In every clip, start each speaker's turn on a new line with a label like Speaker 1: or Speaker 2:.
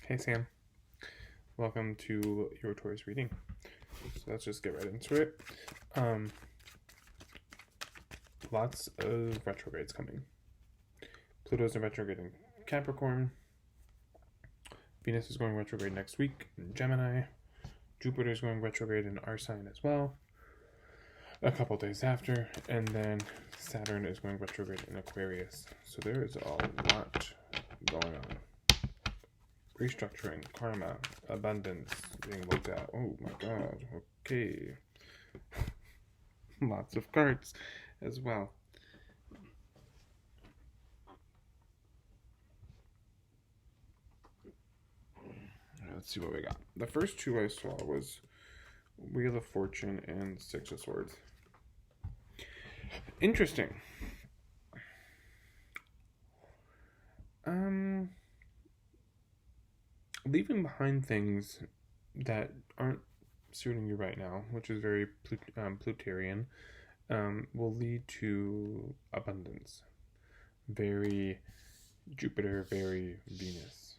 Speaker 1: Hey Sam, welcome to your Taurus reading. So let's just get right into it. Lots of retrogrades coming. Pluto's in retrograde in Capricorn. Venus is going retrograde next week in Gemini. Jupiter's going retrograde in our sign as well, a couple days after. And then Saturn is going retrograde in Aquarius. So there is a lot going on. Restructuring, karma, abundance being looked at. Oh my god, okay. Lots of cards as well. Let's see what we got. The first two I saw was Wheel of Fortune and Six of Swords. Interesting. Leaving behind things that aren't suiting you right now, which is very Plutarian, will lead to abundance. Very Jupiter, very Venus.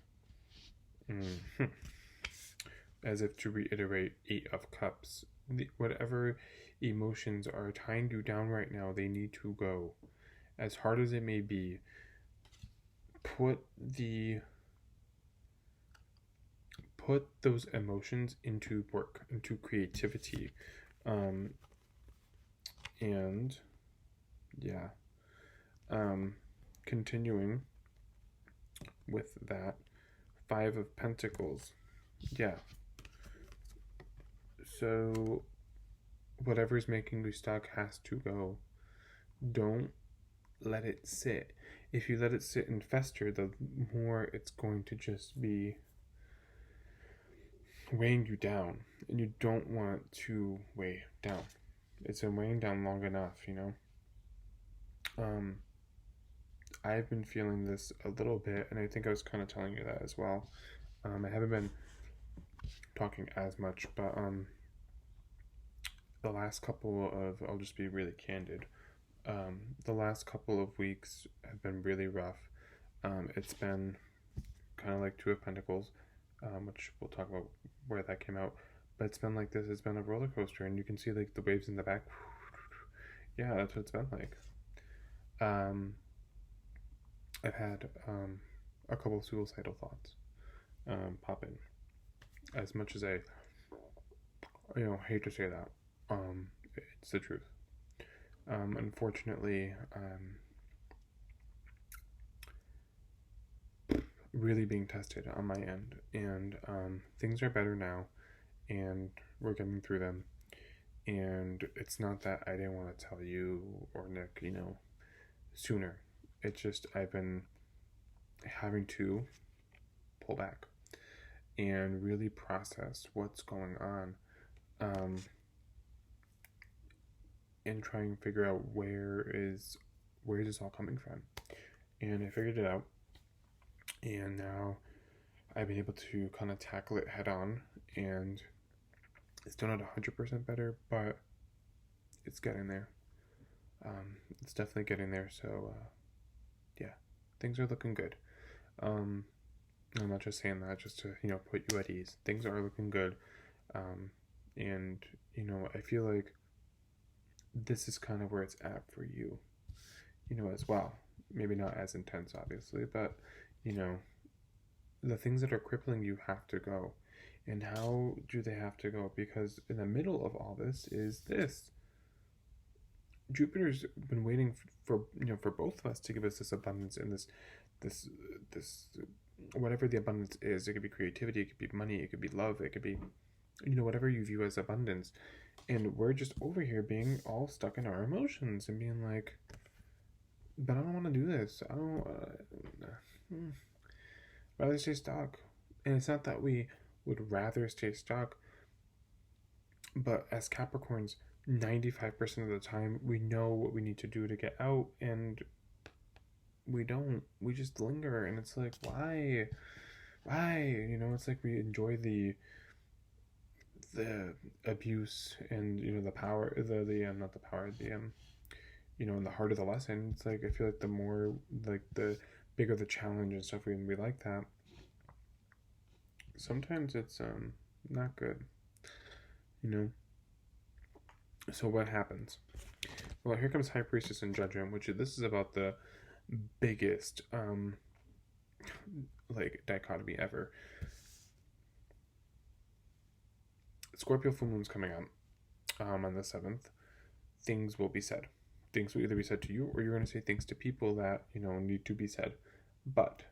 Speaker 1: As if to reiterate, Eight of Cups. Whatever emotions are tying you down right now, they need to go. As hard as it may be, put those emotions into work, into creativity. And yeah. Continuing with that, Five of Pentacles. Yeah. So whatever's making you stuck has to go. Don't let it sit. If you let it sit and fester, the more it's going to just be weighing you down. And you don't want to weigh down. It's been weighing down long enough, you know? I've been feeling this a little bit, and I think I was kind of telling you that as well. I haven't been talking as much, but the last couple of, I'll just be really candid, the last couple of weeks have been really rough. It's been kind of like Two of Pentacles, which we'll talk about where that came out, but it's been like this. It's been a roller coaster, and you can see like the waves in the back. Yeah, that's what it's been like. I've had a couple of suicidal thoughts pop in. As much as I, hate to say that, it's the truth. Unfortunately, really being tested on my end, and things are better now, and we're getting through them. And it's not that I didn't want to tell you or Nick, sooner. It's just I've been having to pull back and really process what's going on, and try and figure out where is this all coming from. And I figured it out, and now I've been able to kind of tackle it head on, and it's still not 100% better, but it's getting there. It's definitely getting there. So yeah, things are looking good. I'm not just saying that just to put you at ease. Things are looking good, and I feel like this is kind of where it's at for you, as well. Maybe not as intense, obviously, but the things that are crippling you have to go. And how do they have to go? Because in the middle of all this is this. Jupiter's been waiting for both of us to give us this abundance and this whatever the abundance is. It could be creativity, it could be money, it could be love, it could be whatever you view as abundance. And we're just over here being all stuck in our emotions and being like, but I don't want to do this. I don't rather stay stuck. And it's not that we would rather stay stuck, but as Capricorns, 95% of the time we know what we need to do to get out, and we don't. We just linger, and it's like, why it's like we enjoy the abuse and the power, the not the power, in the heart of the lesson. It's like I feel like the more, like, the bigger the challenge and stuff, we like that. sometimes it's not good, you know. So what happens? Well, here comes High Priestess and Judgment, which this is about the biggest like dichotomy ever. Scorpio full moon's coming up on the 7th. Things will be said. Things will either be said to you, or you're going to say things to people that, you know, need to be said. But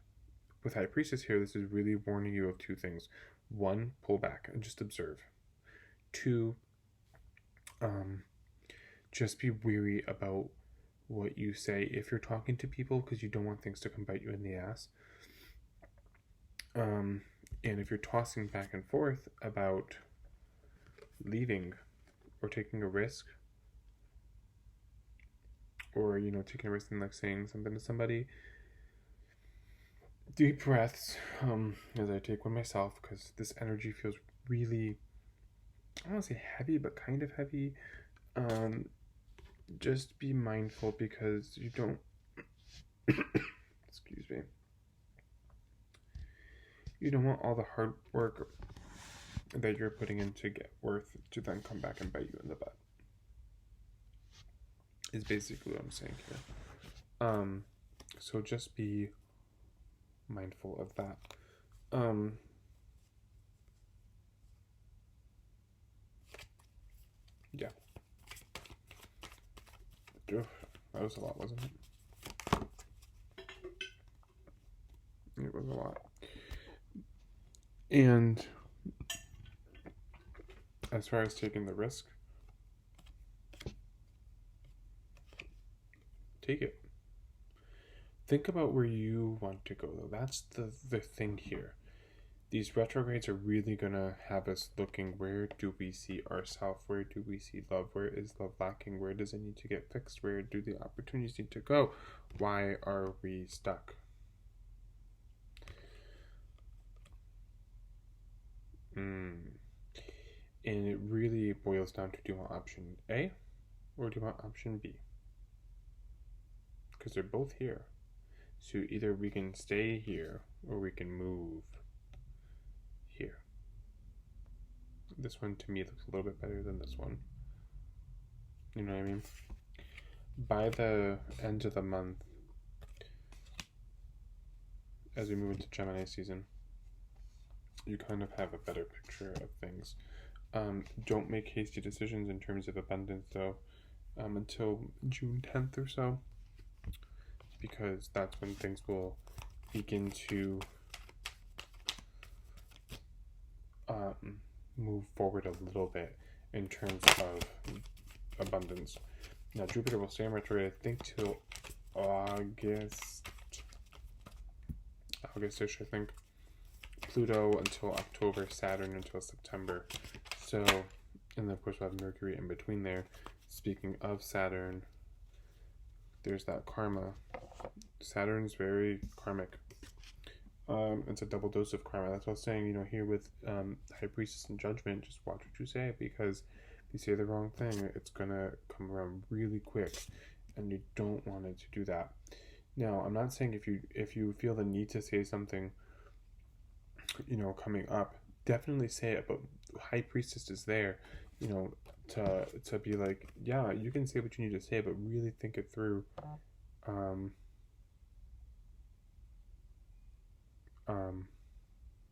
Speaker 1: with High Priestess here, this is really warning you of two things. One, pull back and just observe. Two, just be weary about what you say if you're talking to people, because you don't want things to come bite you in the ass. And if you're tossing back and forth about leaving or taking a risk, or, you know, taking a risk and like saying something to somebody, deep breaths as I take one myself, because this energy feels really, I don't want to say heavy, but kind of heavy. Just be mindful, because you don't excuse me, you don't want all the hard work that you're putting in to get worth to then come back and bite you in the butt, is basically what I'm saying here. So just be mindful of that. Yeah. That was a lot, wasn't it? It was a lot. And as far as taking the risk, take it. Think about where you want to go, though. That's the thing here. These retrogrades are really going to have us looking, where do we see ourselves? Where do we see love? Where is love lacking? Where does it need to get fixed? Where do the opportunities need to go? Why are we stuck? And it really boils down to, do you want option A or do you want option B? Because they're both here. So either we can stay here or we can move here. This one to me looks a little bit better than this one. You know what I mean? By the end of the month, as we move into Gemini season, you kind of have a better picture of things. Don't make hasty decisions in terms of abundance, though, until June 10th or so, because that's when things will begin to move forward a little bit in terms of abundance. Now, Jupiter will stay in retrograde, I think, till August-ish, I think. Pluto until October, Saturn until September. So, and then of course we'll have Mercury in between there. Speaking of Saturn, there's that karma. Saturn's very karmic. It's a double dose of karma. That's what I was saying, you know, here with High Priestess and Judgment, just watch what you say, because if you say the wrong thing, it's gonna come around really quick, and you don't want it to do that. Now, I'm not saying if you feel the need to say something, you know, coming up, definitely say it, but High Priestess is there, you know, to be like, yeah, you can say what you need to say, but really think it through.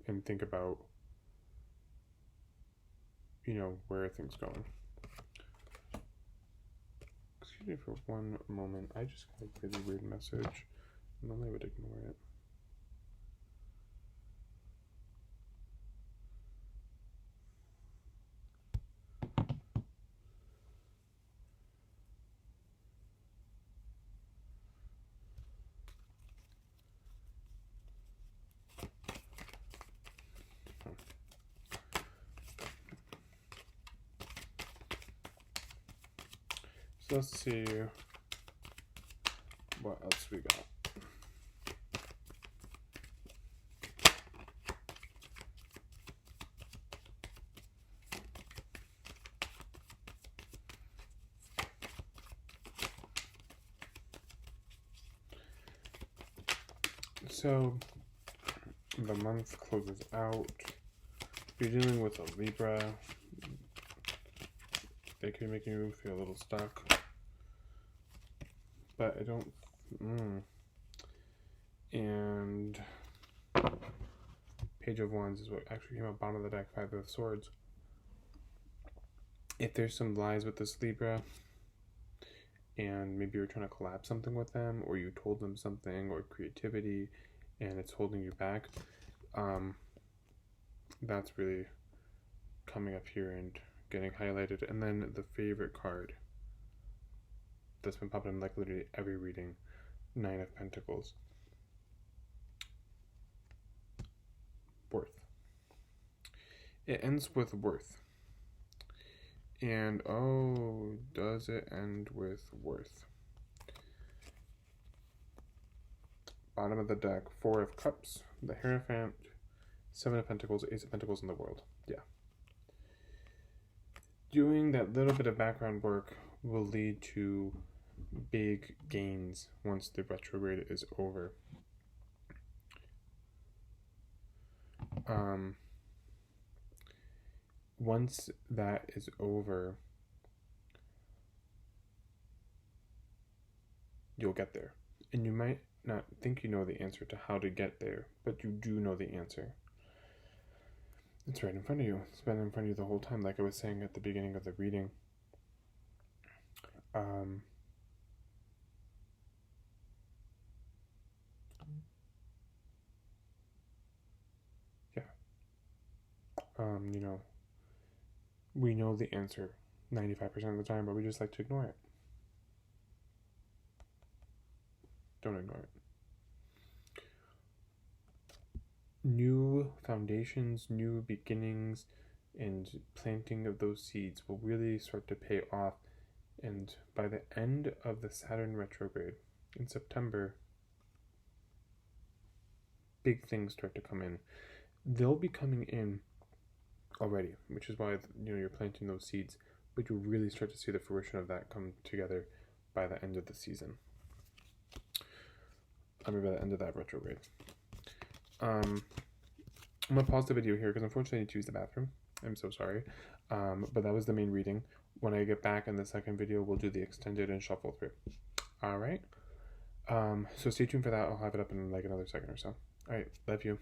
Speaker 1: And think about, you know, where are things going. Excuse me for one moment. I just got a really weird message. Normally I would ignore it. So let's see what else we got. So the month closes out If you're dealing with a Libra, they can make you feel a little stuck. But I don't... And Page of Wands is what actually came out bottom of the deck, Five of Swords. If there's some lies with this Libra, and maybe you're trying to collab something with them, or you told them something, or creativity, and it's holding you back, that's really coming up here and getting highlighted. And then the favorite card that's been popping in like literally every reading, Nine of Pentacles. Worth. It ends with worth. And oh, does it end with worth? Bottom of the deck, Four of Cups, the Hierophant, Seven of Pentacles, Ace of Pentacles in the world. Yeah. Doing that little bit of background work will lead to big gains once the retrograde is over. Once that is over, you'll get there. And you might not think you know the answer to how to get there, but you do know the answer. It's right in front of you. It's been in front of you the whole time, like I was saying at the beginning of the reading. You know, we know the answer 95% of the time, but we just like to ignore it. Don't ignore it. New foundations, new beginnings, and planting of those seeds will really start to pay off. And by the end of the Saturn retrograde in September, big things start to come in. They'll be coming in already, which is why you're planting those seeds, but you'll really start to see the fruition of that come together by the end of the season. I mean, by the end of that retrograde. I'm gonna pause the video here because unfortunately I need to use the bathroom. I'm so sorry. But that was the main reading. When I get back in the second video, we'll do the extended and shuffle through. All right. So stay tuned for that. I'll have it up in like another second or so. All right. Love you.